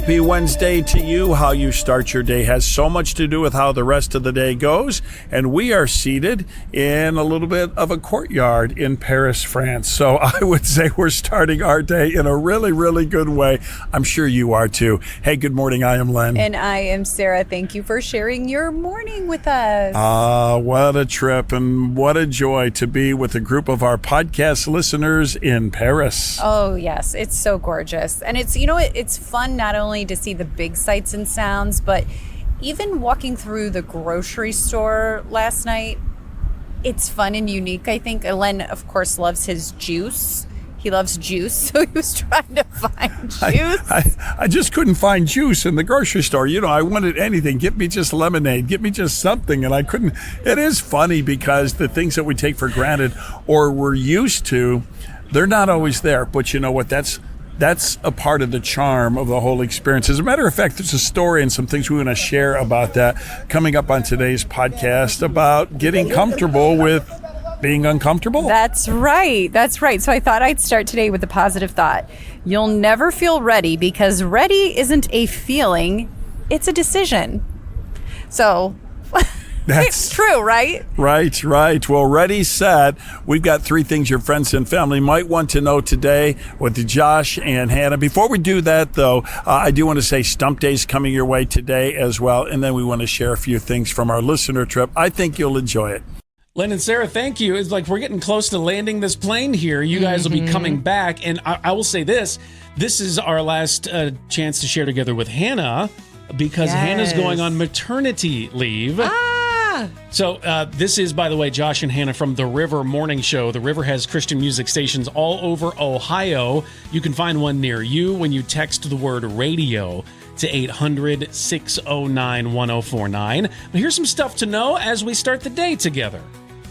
Happy Wednesday to you. How you start your day has so much to do with how the rest of the day goes. And we are seated in a little bit of a courtyard in Paris, France. So I would say we're starting our day in a really, really good way. I'm sure you are too. Hey, good morning. I am Len. And I am Sara. Thank you for sharing your morning with us. What a trip and what a joy to be with a group of our podcast listeners in Paris. Oh, yes. It's so gorgeous. And it's, it's fun not only to see the big sights and sounds, but even walking through the grocery store last night, it's fun and unique, I think. Len, of course, loves his juice. He loves juice, so he was trying to find juice. I just couldn't find juice in the grocery store. I wanted anything. Give me just lemonade. Give me just something. And I couldn't. It is funny because the things that we take for granted or we're used to, they're not always there. But you know what? That's a part of the charm of the whole experience. As a matter of fact, there's a story and some things we want to share about that coming up on today's podcast about getting comfortable with being uncomfortable. That's right. So I thought I'd start today with a positive thought. You'll never feel ready because ready isn't a feeling, it's a decision. So it's true, right? Right. Well, ready, set. We've got three things your friends and family might want to know today with Josh and Hannah. Before we do that, though, I do want to say Stump Day's coming your way today as well. And then we want to share a few things from our listener trip. I think you'll enjoy it. Len and Sara, thank you. It's like we're getting close to landing this plane here. You guys will be coming back. And I will say this is our last chance to share together with Hannah because Hannah's going on maternity leave. So this is, by the way, Josh and Hannah from The River Morning Show. The River has Christian music stations all over Ohio. You can find one near you when you text the word radio to 800-609-1049. But here's some stuff to know as we start the day together.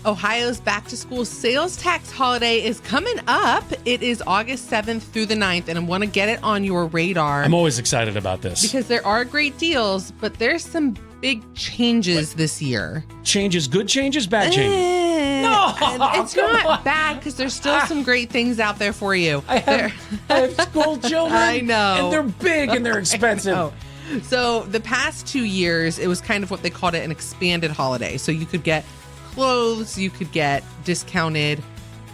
Ohio's back-to-school sales tax holiday is coming up. It is August 7th through the 9th, and I want to get it on your radar. I'm always excited about this. Because there are great deals, but there's some big changes this year. Changes, good changes, bad changes? No, it's not bad because there's still some great things out there for you. I have school children. I know. And they're big and they're expensive. So the past 2 years, it was kind of what they called it an expanded holiday. So you could get clothes, you could get discounted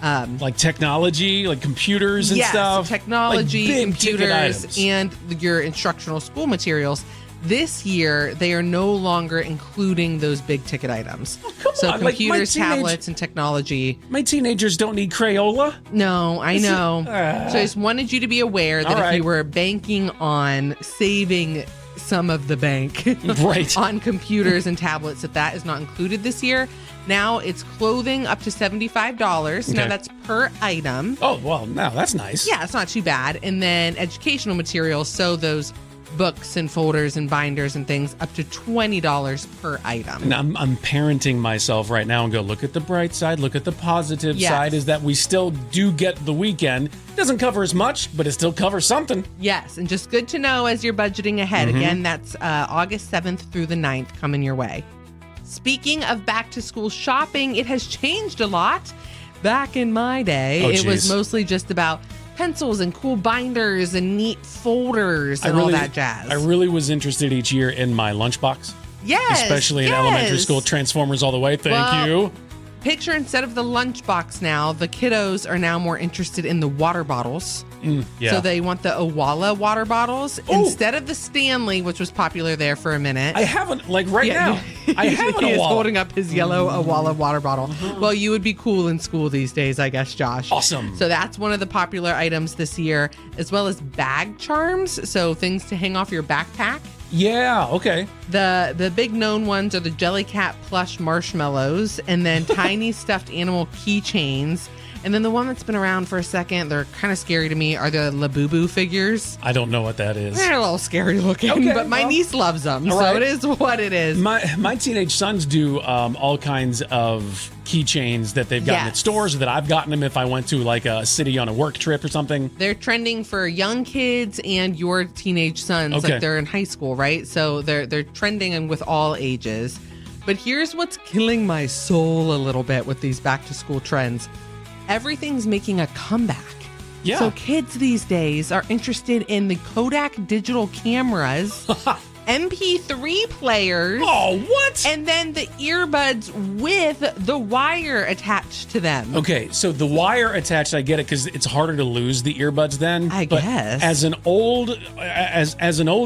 like technology, like computers and stuff. Technology, like computers, and your instructional school materials. This year, they are no longer including those big ticket items. So computers, tablets, and technology. My teenagers don't need Crayola. No, I know. So I just wanted you to be aware that if you were banking on saving some of the bank on computers and tablets, that is not included this year. Now it's clothing up to $75. Now that's per item. Oh, well, now that's nice. Yeah, it's not too bad. And then educational materials, so those books and folders and binders and things, up to $20 per item. And I'm parenting myself right now and go, look at the bright side, look at the positive side, is that we still do get the weekend. It doesn't cover as much, but it still covers something. Yes, and just good to know as you're budgeting ahead. Again, that's August 7th through the 9th coming your way. Speaking of back-to-school shopping, it has changed a lot. Back in my day, it was mostly just about pencils and cool binders and neat folders and all that jazz. I really was interested each year in my lunchbox. Yes. Especially in elementary school. Transformers all the way. Thank you. Picture instead of the lunchbox now, the kiddos are now more interested in the water bottles. So they want the Owala water bottles instead of the Stanley, which was popular there for a minute. I haven't, now. I have an He is Owala. holding up his yellow Owala water bottle. Well, you would be cool in school these days, I guess, Josh. Awesome. So that's one of the popular items this year, as well as bag charms. So things to hang off your backpack. Yeah, okay. The big known ones are the Jellycat plush marshmallows, and then tiny stuffed animal keychains. And then the one that's been around for a second, they're kind of scary to me, are the Labubu figures. I don't know what that is. They're a little scary looking, but my niece loves them, so it is what it is. My teenage sons do all kinds of keychains that they've gotten at stores, or that I've gotten them if I went to like a city on a work trip or something. They're trending for young kids and your teenage sons, like they're in high school, right? So they're trending and with all ages. But here's what's killing my soul a little bit with these back to school trends. Everything's making a comeback. Yeah. So kids these days are interested in the Kodak digital cameras, MP3 players. Oh, what? And then the earbuds with the wire attached to them. Okay, so the wire attached, I get it because it's harder to lose the earbuds then. I but guess. As an old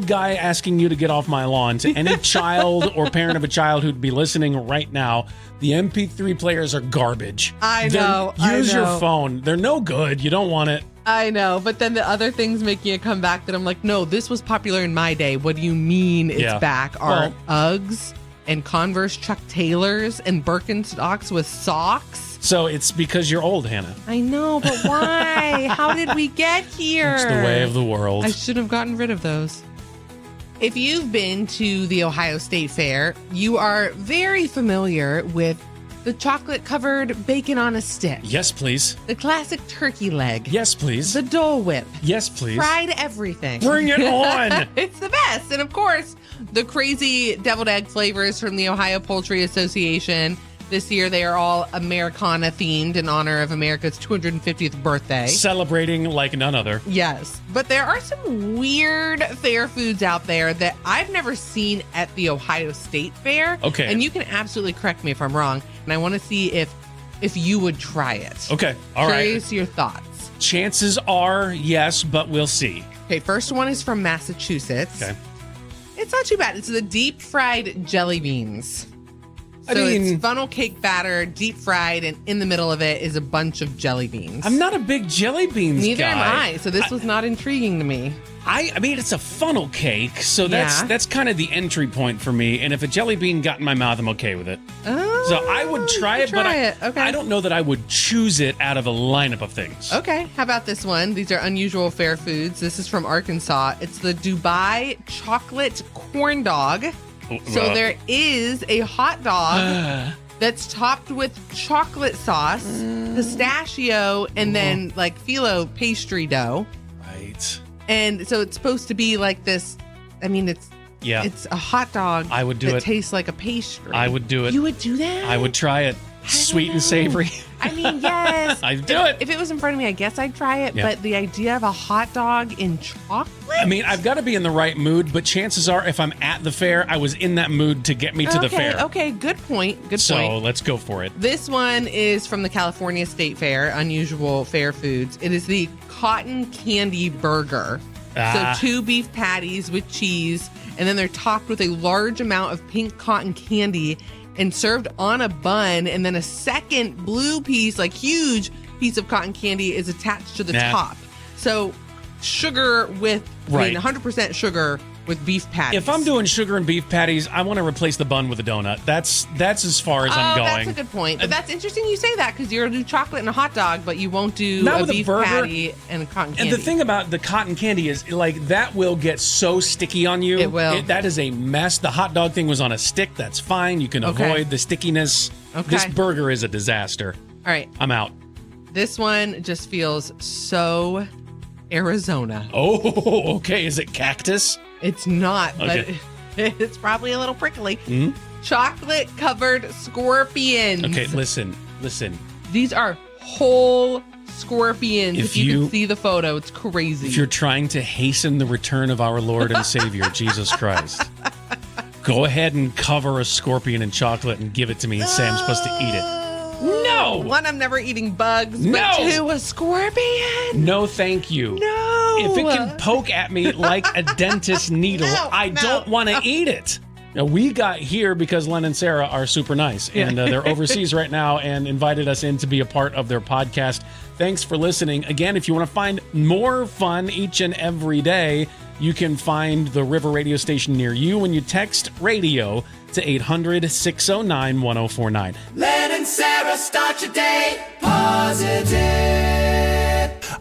guy asking you to get off my lawn, to any child or parent of a child who'd be listening right now, the MP3 players are garbage. I know. Use your phone. They're no good. You don't want it. I know, but then the other things making it come back that I'm like, no, this was popular in my day. What do you mean it's back? Are Uggs and Converse Chuck Taylors and Birkenstocks with socks? So it's because you're old, Hannah. I know, but why? How did we get here? It's the way of the world. I should have gotten rid of those. If you've been to the Ohio State Fair, you are very familiar with the chocolate-covered bacon on a stick. Yes, please. The classic turkey leg. Yes, please. The Dole Whip. Yes, please. Fried everything. Bring it on. It's the best. And of course, the crazy deviled egg flavors from the Ohio Poultry Association. This year, they are all Americana themed in honor of America's 250th birthday. Celebrating like none other. Yes. But there are some weird fair foods out there that I've never seen at the Ohio State Fair. Okay. And you can absolutely correct me if I'm wrong. And I want to see if you would try it. Okay. All right. Curious your thoughts. Chances are yes, but we'll see. Okay. First one is from Massachusetts. Okay. It's not too bad. It's the deep fried jelly beans. So it's funnel cake batter, deep fried, and in the middle of it is a bunch of jelly beans. I'm not a big jelly beans Neither guy. am I, so this was not intriguing to me. I mean, it's a funnel cake, so that's kind of the entry point for me. And if a jelly bean got in my mouth, I'm okay with it. Oh, So I would try it, but I don't know that I would choose it out of a lineup of things. Okay, how about this one? These are unusual fair foods. This is from Arkansas. It's the Dubai chocolate corn dog. So there is a hot dog that's topped with chocolate sauce, pistachio, and then like phyllo pastry dough. Right. And so it's supposed to be like this. I mean, it's a hot dog. I would do that it. Tastes like a pastry. I would do it. You would do that? I would try it. Sweet and savory. I mean, yes. I'd do it. If it was in front of me, I guess I'd try it. Yeah. But the idea of a hot dog in chocolate? I mean, I've got to be in the right mood, but chances are if I'm at the fair, I was in that mood to get me to the fair. Okay, good point. Good point. So let's go for it. This one is from the California State Fair, unusual fair foods. It is the cotton candy burger. So 2 beef patties with cheese, and then they're topped with a large amount of pink cotton candy and served on a bun, and then a second blue piece, like huge piece of cotton candy, is attached to the top. So sugar with, Right. 100% sugar with beef patties. If I'm doing sugar and beef patties, I want to replace the bun with a donut. That's as far as I'm going. That's a good point. But that's interesting you say that, because you'll do chocolate and a hot dog, but you won't do Not a with a beef burger. patty and a cotton candy. And the thing about the cotton candy is, like, that will get so sticky on you. It will. That is a mess. The hot dog thing was on a stick. That's fine. You can avoid the stickiness. Okay. This burger is a disaster. All right. I'm out. This one just feels so Arizona. Oh, okay. Is it cactus? It's not, Okay. but it's probably a little prickly. Hmm? Chocolate covered scorpions. Okay, listen. These are whole scorpions. If you you- can see the photo, it's crazy. If you're trying to hasten the return of our Lord and Savior, Jesus Christ, go ahead and cover a scorpion in chocolate and give it to me and say I'm supposed to eat it. No! One, I'm never eating bugs, but No! 2, a scorpion. No, thank you. No. If it can poke at me like a dentist needle, No, I don't want to eat it. Now, we got here because Len and Sarah are super nice, and they're overseas right now and invited us in to be a part of their podcast. Thanks for listening. Again, if you want to find more fun each and every day, you can find the River radio station near you when you text radio to 800-609-1049. Len and Sarah start your day positive.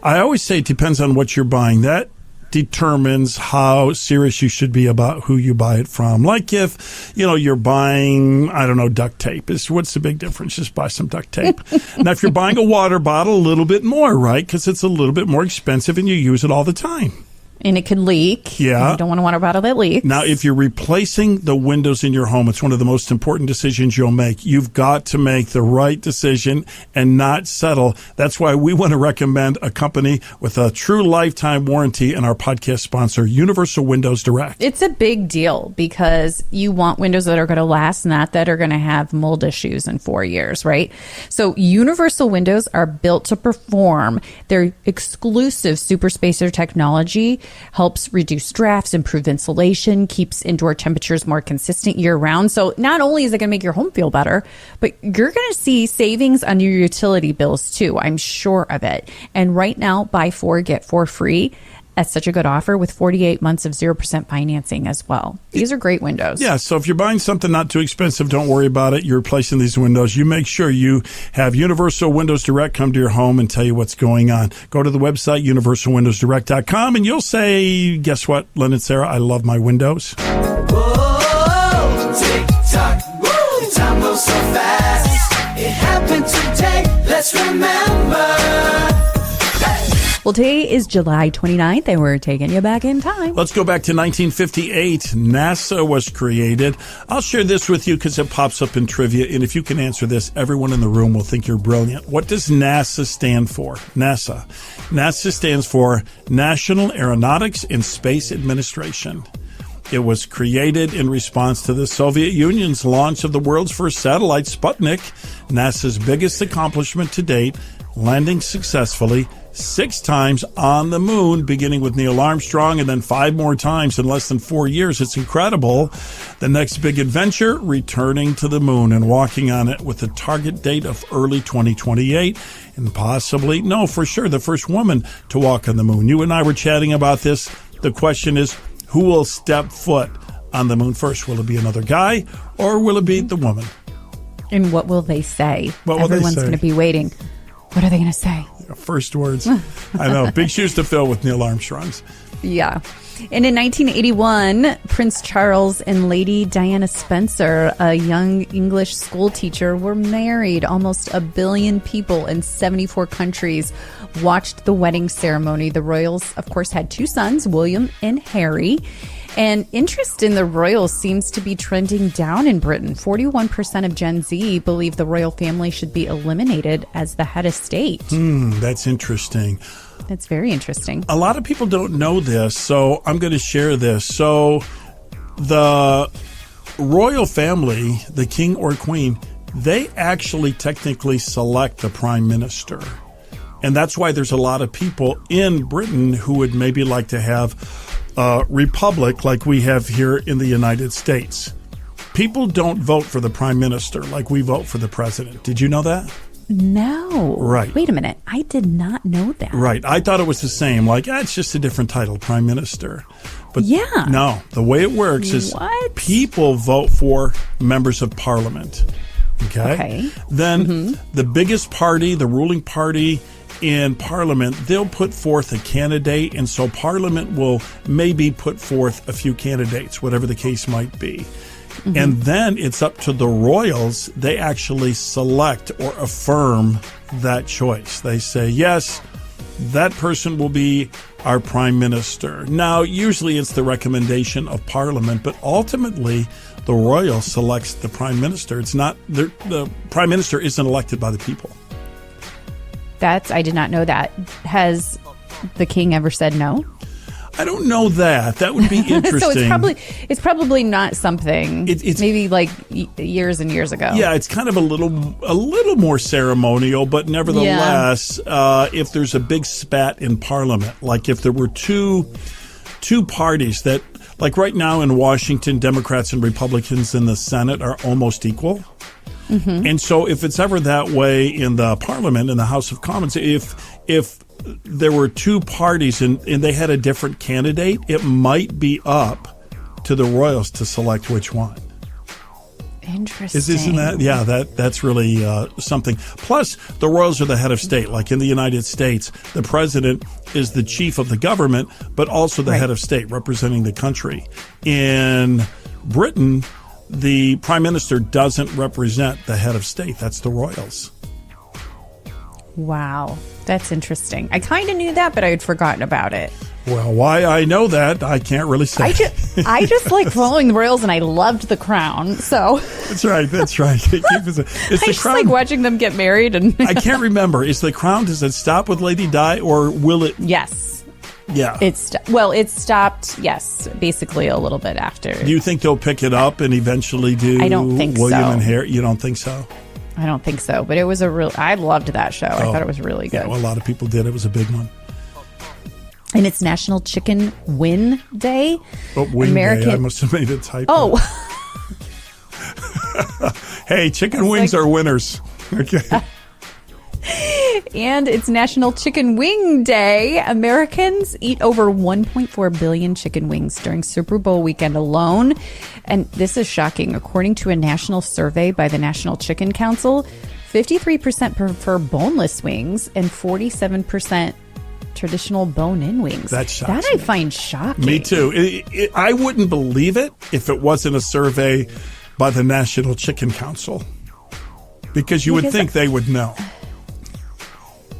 I always say it depends on what you're buying. That determines how serious you should be about who you buy it from. Like if, you're buying, I don't know, duct tape. What's the big difference? Just buy some duct tape. Now, if you're buying a water bottle, a little bit more, right? Because it's a little bit more expensive and you use it all the time. And it could leak. Yeah. You don't want to water bottle that leaks. Now, if you're replacing the windows in your home, it's one of the most important decisions you'll make. You've got to make the right decision and not settle. That's why we want to recommend a company with a true lifetime warranty and our podcast sponsor, Universal Windows Direct. It's a big deal because you want windows that are going to last, not that are going to have mold issues in 4 years, right? So Universal Windows are built to perform. Their exclusive super spacer technology helps reduce drafts, improve insulation, keeps indoor temperatures more consistent year round. So not only is it going to make your home feel better, but you're going to see savings on your utility bills too. I'm sure of it. And right now, buy 4, get 4 free. That's such a good offer with 48 months of 0% financing as well. These are great windows. Yeah, so if you're buying something not too expensive, don't worry about it. You're replacing these windows. You make sure you have Universal Windows Direct come to your home and tell you what's going on. Go to the website, universalwindowsdirect.com, and you'll say, guess what, Lynn and Sarah, I love my windows. Whoa, tick-tock, woo, time goes so fast. It happened today, let's remember. Well, today is July 29th, and we're taking you back in time. Let's go back to 1958. NASA was created. I'll share this with you because it pops up in trivia, and if you can answer this, everyone in the room will think you're brilliant. What does NASA stand for? NASA. NASA stands for National Aeronautics and Space Administration. It was created in response to the Soviet Union's launch of the world's first satellite, Sputnik, NASA's biggest accomplishment to date, landing successfully 6 times on the moon, beginning with Neil Armstrong and then 5 more times in less than 4 years. It's incredible. The next big adventure, returning to the moon and walking on it with a target date of early 2028 and possibly, no, for sure, the first woman to walk on the moon. You and I were chatting about this. The question is, who will step foot on the moon first? Will it be another guy or will it be the woman? And what will they say? What will they Everyone's say? going to be waiting. What are they going to say? First words. I know. Big shoes to fill with Neil Armstrong's. Yeah. And in 1981, Prince Charles and Lady Diana Spencer, a young English school teacher, were married. Almost 1 billion people in 74 countries watched the wedding ceremony. The royals, of course, had 2 sons, William and Harry. And interest in the royals seems to be trending down in Britain. 41% of Gen Z believe the royal family should be eliminated as the head of state. That's interesting. That's very interesting. A lot of people don't know this, so I'm going to share this. So the royal family, the king or queen, they actually technically select the prime minister. And that's why there's a lot of people in Britain who would maybe like to have a republic like we have here in the United States. People don't vote for the prime minister like we vote for the president. Did you know that? No. Right. Wait a minute. I did not know that. Right. I thought it was the same. Like, it's just a different title, prime minister. But yeah. No, the way it works is What? people vote for members of parliament. Okay. Then the biggest party, the ruling party in parliament, they'll put forth a candidate. And so parliament will maybe put forth a few candidates, whatever the case might be. And then it's up to the royals. They actually select or affirm that choice. They say, yes, that person will be our prime minister. Now, usually it's the recommendation of parliament, but ultimately the royal selects the prime minister. It's not, the prime minister isn't elected by the people. I did not know that. Has the king ever said no? I don't know that. That would be interesting. So it's probably not something. It's maybe like years and years ago. Yeah, it's kind of a little more ceremonial, but nevertheless, if there's a big spat in Parliament, like if there were two parties that, like right now in Washington, Democrats and Republicans in the Senate are almost equal. And so if it's ever that way in the Parliament, in the House of Commons, if there were 2 parties and they had a different candidate, it might be up to the royals to select which one. Interesting. Isn't that? Yeah, that's really something. Plus, the royals are the head of state. Like in the United States, the president is the chief of the government, but also the head of state representing the country. In Britain, the prime minister doesn't represent the head of state. That's the royals. Wow. That's interesting. I kind of knew that, but I had forgotten about it. Well, why I know that, I can't really say. I just like following the royals, and I loved The Crown. So That's right. It's I the just Crown. like watching them get married. And I can't remember. Is The Crown, does it stop with Lady Di, or will it? yes, Yeah. it stopped. Yes, basically a little bit after. Do you think they'll pick it up and eventually do I don't think William so. and Harry? You don't think so? I don't think so, but it was I loved that show. I thought it was really good. Yeah, well, a lot of people did. It was a big one. And it's National Chicken Win Day. But wing day, I must have made a typo. Oh, Hey, chicken wings are winners. Okay. and it's National Chicken Wing Day. Americans eat over 1.4 billion chicken wings during Super Bowl weekend alone. And this is shocking. According to a national survey by the National Chicken Council, 53% prefer boneless wings and 47% traditional bone-in wings. That shocks That I me. find shocking. Me too. I wouldn't believe it if it wasn't a survey by the National Chicken Council, because you would think they would know.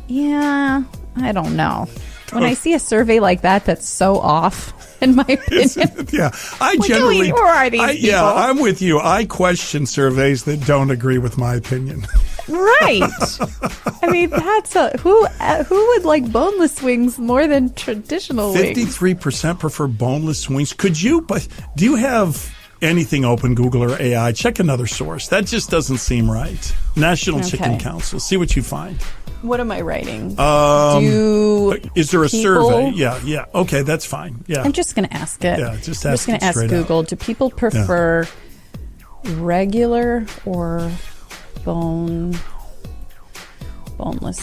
Yeah, I don't know. When I see a survey like that, that's so off, in my opinion. Yeah, I Like, generally. who are these people? Yeah, I'm with you. I question surveys that don't agree with my opinion. Right. I mean, that's who would like boneless wings more than traditional wings? 53% prefer boneless wings. Could you? But do you have anything open, Google or AI? Check another source. That just doesn't seem right. National Chicken Okay. Council. See what you find. What am I writing? Is there a people- survey? Yeah. Okay, that's fine. Yeah. I'm just going to ask it. Yeah, just I'm ask going it to ask straight out. Google, do people prefer regular or boneless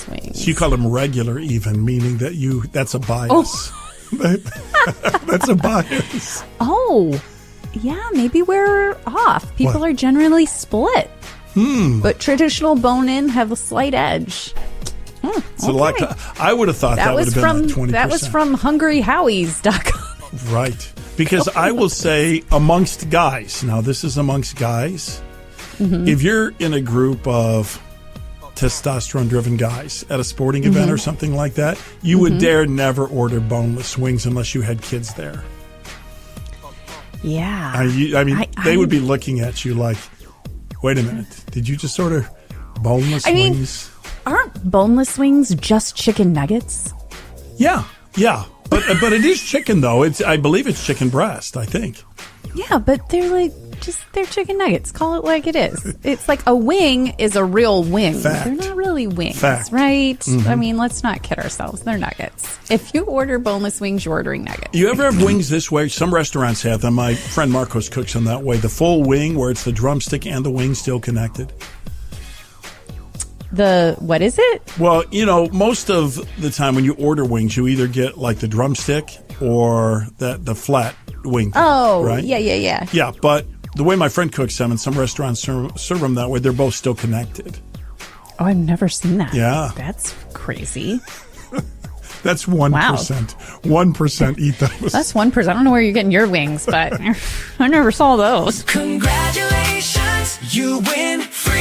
wings? So you call them regular, even, meaning that that's a bias. That's a bias. Oh, yeah, maybe we're off. People What? are generally split. But traditional bone-in have a slight edge. So like, I would have thought that, would was have been from like 20%. that was from hungryhowies.com. Right. Because I will say amongst guys, now this is amongst guys, if you're in a group of testosterone-driven guys at a sporting event or something like that, you would dare never order boneless wings unless you had kids there. Yeah. I mean, they would be looking at you like, wait a minute, did you just order boneless wings? Aren't boneless wings just chicken nuggets? Yeah. But it is chicken, though. I believe it's chicken breast, I think. Yeah, but they're chicken nuggets. Call it like it is. It's like a wing is a real wing. Fact. They're not really wings, Fact. right? I mean, let's not kid ourselves. They're nuggets. If you order boneless wings, you're ordering nuggets. You ever have wings this way? Some restaurants have them. My friend Marcos cooks them that way. The full wing where it's the drumstick and the wing still connected. What is it? Well, most of the time when you order wings, you either get like the drumstick or the flat wing. Oh, right? yeah. Yeah, but the way my friend cooks them, and some restaurants serve them that way, they're both still connected. Oh, I've never seen that. Yeah. That's crazy. That's 1%. 1% eat those. That's 1%. I don't know where you're getting your wings, but I never saw those. Congratulations, you win free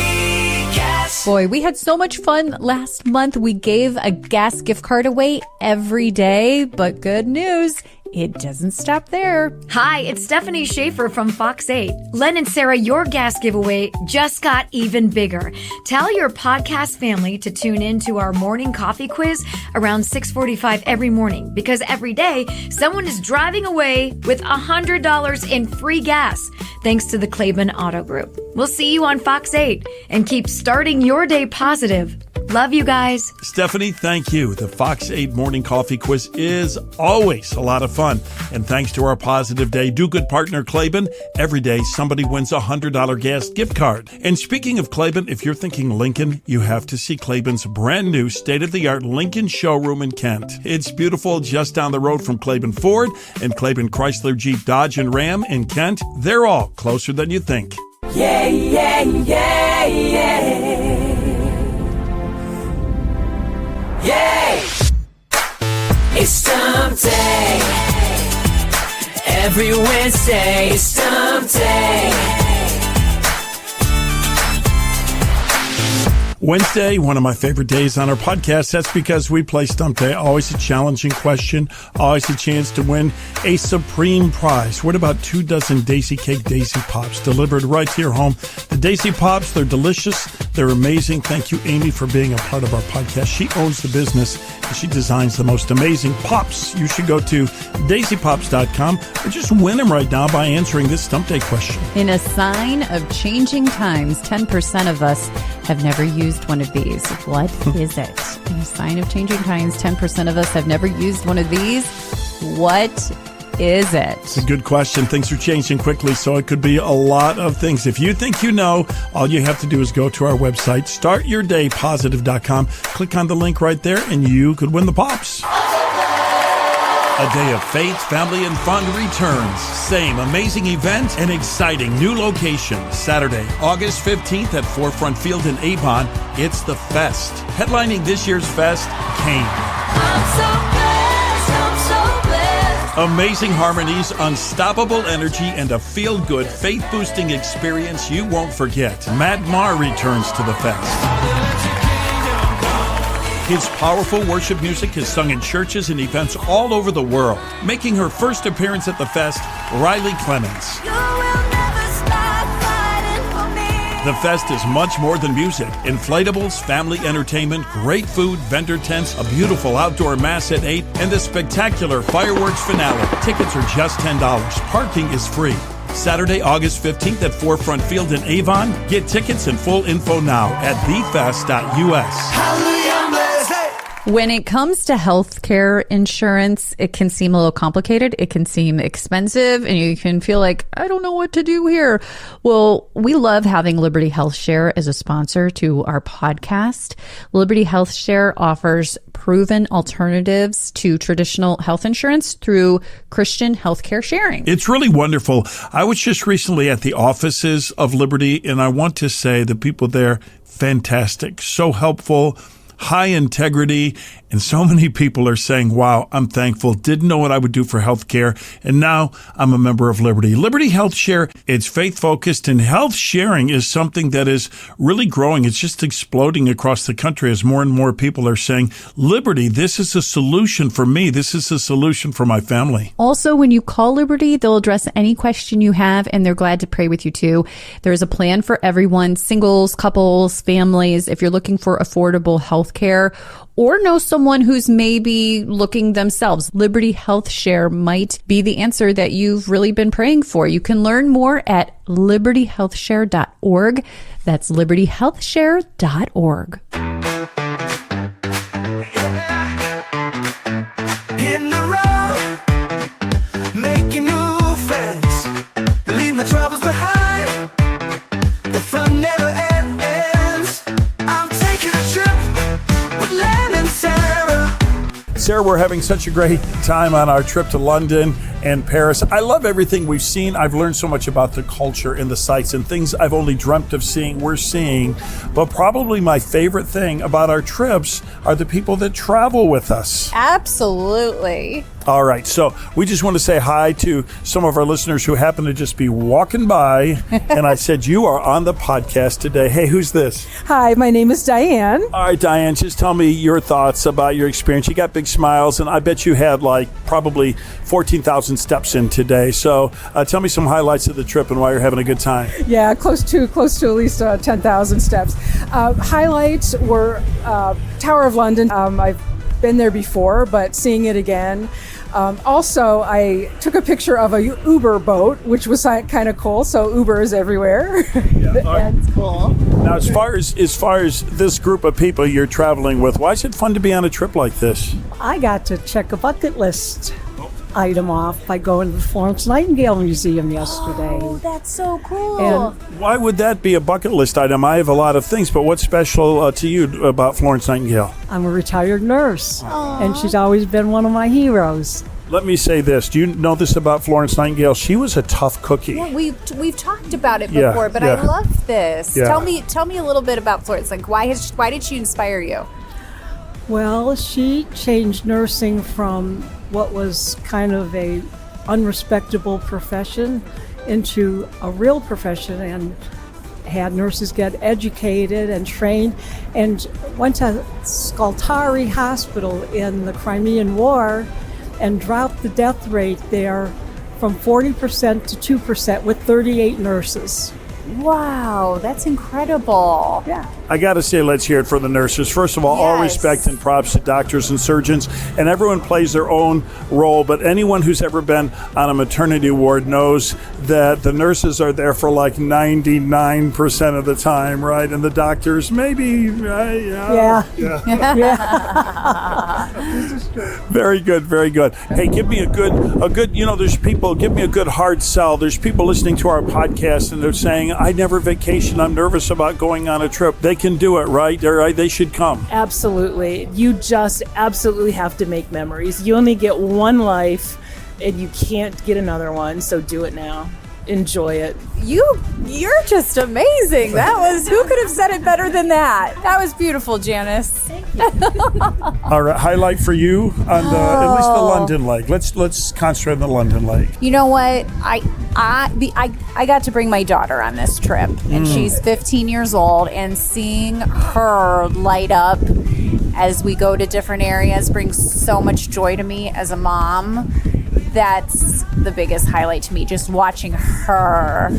gas. Boy, we had so much fun last month. We gave a gas gift card away every day, but good news, it doesn't stop there. Hi, it's Stephanie Schaefer from Fox 8. Len and Sarah, your gas giveaway just got even bigger. Tell your podcast family to tune in to our morning coffee quiz around 6:45 every morning, because every day someone is driving away with $100 in free gas, thanks to the Claiborne Auto Group. We'll see you on Fox 8 and keep starting your day positive. Love you guys. Stephanie, thank you. The Fox 8 Morning Coffee Quiz is always a lot of fun. And thanks to our Positive Day Do Good partner, Claiborne, every day somebody wins a $100 gas gift card. And speaking of Claiborne, if you're thinking Lincoln, you have to see Claiborne's brand new state-of-the-art Lincoln showroom in Kent. It's beautiful, just down the road from Claiborne Ford and Claiborne Chrysler Jeep Dodge and Ram in Kent. They're all closer than you think. Yeah. Yay! It's Stump Day. Every Wednesday, it's Stump Day. Wednesday, one of my favorite days on our podcast. That's because we play Stump Day. Always a challenging question. Always a chance to win a supreme prize. What about 2 dozen Daisy Cake Daisy Pops delivered right to your home? The Daisy Pops, they're delicious. They're amazing. Thank you, Amy, for being a part of our podcast. She owns the business and she designs the most amazing pops. You should go to daisypops.com or just win them right now by answering this Stump Day question. In a sign of changing times, 10% of us have never used one of these. What is it? In a sign of changing times, 10% of us have never used one of these. What is it? It's a good question. Things are changing quickly, so it could be a lot of things. If you think you know, all you have to do is go to our website, startyourdaypositive.com. Click on the link right there, and you could win the pops. A day of faith, family, and fun returns. Same amazing event and exciting new location. Saturday, August 15th at Forefront Field in Avon. It's the Fest. Headlining this year's Fest, Kane. I'm so blessed. Amazing harmonies, unstoppable energy, and a feel-good, faith-boosting experience you won't forget. Matt Maher returns to the Fest. His powerful worship music is sung in churches and events all over the world. Making her first appearance at the Fest, Riley Clemens. You will never stop fighting for me. The Fest is much more than music. Inflatables, family entertainment, great food, vendor tents, a beautiful outdoor mass at 8, and a spectacular fireworks finale. Tickets are just $10. Parking is free. Saturday, August 15th at Forefront Field in Avon. Get tickets and full info now at thefest.us. Hallelujah, I'm blessed. Hey. When it comes to healthcare insurance, it can seem a little complicated. It can seem expensive, and you can feel like, I don't know what to do here. Well, we love having Liberty Health Share as a sponsor to our podcast. Liberty Health Share offers proven alternatives to traditional health insurance through Christian healthcare sharing. It's really wonderful. I was just recently at the offices of Liberty, and I want to say the people there, fantastic, so helpful, high integrity, and so many people are saying, wow, I'm thankful, didn't know what I would do for healthcare, and now I'm a member of Liberty. Liberty Health Share, it's faith-focused, and health sharing is something that is really growing. It's just exploding across the country as more and more people are saying, Liberty, this is a solution for me. This is a solution for my family. Also, when you call Liberty, they'll address any question you have, and they're glad to pray with you too. There's a plan for everyone, singles, couples, families. If you're looking for affordable health care or know someone who's maybe looking themselves, Liberty Health Share might be the answer that you've really been praying for. You can learn more at libertyhealthshare.org. That's libertyhealthshare.org. In the road, making new friends. Leave my troubles behind. The fun never ends. I'm taking a trip with Len and Sarah. Sarah, we're having such a great time on our trip to London and Paris. I love everything we've seen. I've learned so much about the culture and the sights and things I've only dreamt of seeing, we're seeing. But probably my favorite thing about our trips are the people that travel with us. Absolutely. All right, so we just want to say hi to some of our listeners who happen to just be walking by. And I said, you are on the podcast today. Hey, who's this? Hi, my name is Diane. All right, Diane, just tell me your thoughts about your experience. You got big smiles, and I bet you had like probably 14,000 steps in today. So tell me some highlights of the trip and why you're having a good time. Yeah, close to at least 10,000 steps. Highlights were Tower of London. I've been there before, but seeing it again. Also, I took a picture of a Uber boat, which was kind of cool. So Uber is everywhere. Yeah. That's cool. Now, as far as this group of people you're traveling with, why is it fun to be on a trip like this? I got to check a bucket list item off by going to the Florence Nightingale Museum yesterday. Oh, that's so cool. And Why would that be a bucket list item? I have a lot of things, but what's special to you about Florence Nightingale? I'm a retired nurse, and she's always been one of my heroes. Let me say this. Do you know this about Florence Nightingale? She was a tough cookie. Yeah, we've talked about it Yeah, before, but yeah. I love this. Yeah. Tell me a little bit about Florence. Like, why did she inspire you? Well, she changed nursing from what was kind of a unrespectable profession into a real profession, and had nurses get educated and trained, and went to Scutari Hospital in the Crimean War and dropped the death rate there from 40% to 2% with 38 nurses. Wow, that's incredible. Yeah. I got to say, let's hear it for the nurses. First of all Yes. respect and props to doctors and surgeons, and everyone plays their own role, but anyone who's ever been on a maternity ward knows that the nurses are there for like 99% of the time, right? And the doctors, maybe, Yeah. Very good, very good. Hey, give me a good, there's people, give me a good hard sell. There's people listening to our podcast and they're saying, I never vacation. I'm nervous about going on a trip. They can do it, right? They should come. Absolutely. You just absolutely have to make memories. You only get one life and you can't get another one, so do it now. Enjoy it. You're just amazing. Who could have said it better than that? That was beautiful, Janice. All right, highlight for you on at least the London Lake. Let's concentrate on the London Lake. You know what? I got to bring my daughter on this trip, and she's 15 years old, and seeing her light up as we go to different areas brings so much joy to me as a mom. That's the biggest highlight to me, just watching her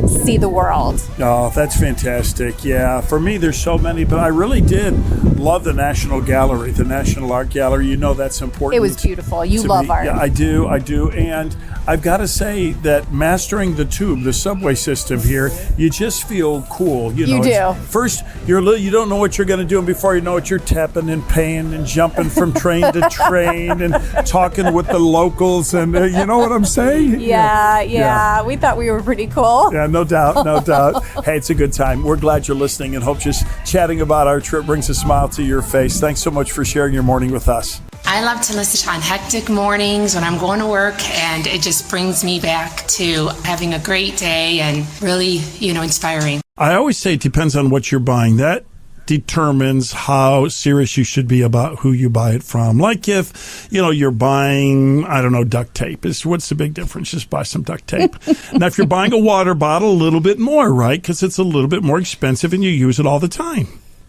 see the world. Oh, that's fantastic. Yeah, for me, there's so many, but I really did love the National Gallery, the National Art Gallery. You know that's important. It was beautiful. You to love me. art. Yeah, I do. And I've got to say that mastering the tube, the subway system here, you just feel cool. You know, do. First, you don't know what you're going to do, and before you know it, you're tapping and paying and jumping from train to train and talking with the locals, and you know what I'm saying? Yeah. We thought we were pretty cool. Yeah, no doubt. Hey, it's a good time. We're glad you're listening and hope just chatting about our trip brings a smile to your face. Thanks so much for sharing your morning with us. I love to listen on hectic mornings when I'm going to work, and it just brings me back to having a great day and really, inspiring. I always say it depends on what you're buying. That determines how serious you should be about who you buy it from. Like if, you're buying, duct tape. What's the big difference? Just buy some duct tape. Now, if you're buying a water bottle, a little bit more, right? Because it's a little bit more expensive and you use it all the time.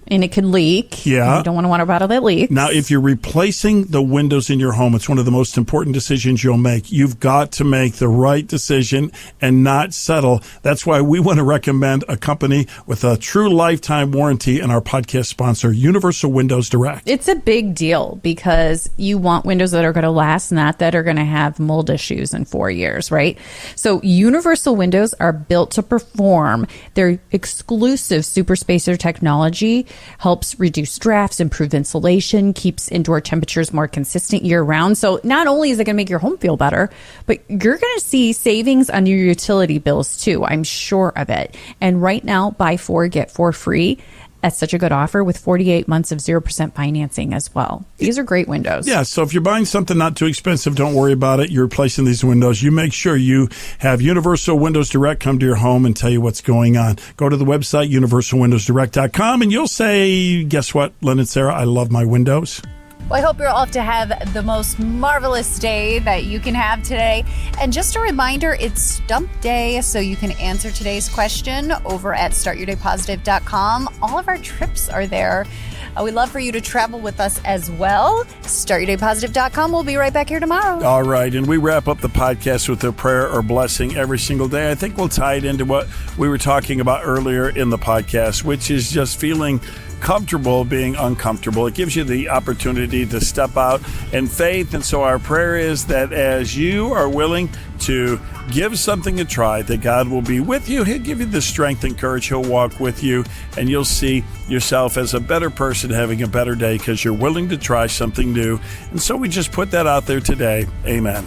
And it could leak. Yeah. You don't want a water bottle that leaks. Now, if you're replacing the windows in your home, it's one of the most important decisions you'll make. You've got to make the right decision and not settle. That's why we want to recommend a company with a true lifetime warranty and our podcast sponsor, Universal Windows Direct. It's a big deal because you want windows that are going to last, not that are going to have mold issues in 4 years, right? So Universal Windows are built to perform. Their exclusive super spacer technology helps reduce drafts, improve insulation, keeps indoor temperatures more consistent year round. So not only is it going to make your home feel better, but you're going to see savings on your utility bills too. I'm sure of it. And right now, buy 4, get 4 free. That's such a good offer with 48 months of 0% financing as well. These are great windows. Yeah, so if you're buying something not too expensive, don't worry about it. You're replacing these windows. You make sure you have Universal Windows Direct come to your home and tell you what's going on. Go to the website, universalwindowsdirect.com, and you'll say, guess what, Lynn and Sarah, I love my windows. Well, I hope you're off to have the most marvelous day that you can have today. And just a reminder, it's Stump Day, so you can answer today's question over at startyourdaypositive.com. All of our trips are there. We'd love for you to travel with us as well. Startyourdaypositive.com. We'll be right back here tomorrow. All right, and we wrap up the podcast with a prayer or blessing every single day. I think we'll tie it into what we were talking about earlier in the podcast, which is just feeling comfortable being uncomfortable. It gives you the opportunity to step out in faith. And so our prayer is that as you are willing to give something a try, that God will be with you. He'll give you the strength and courage. He'll walk with you, and you'll see yourself as a better person having a better day because you're willing to try something new. And so we just put that out there today. Amen.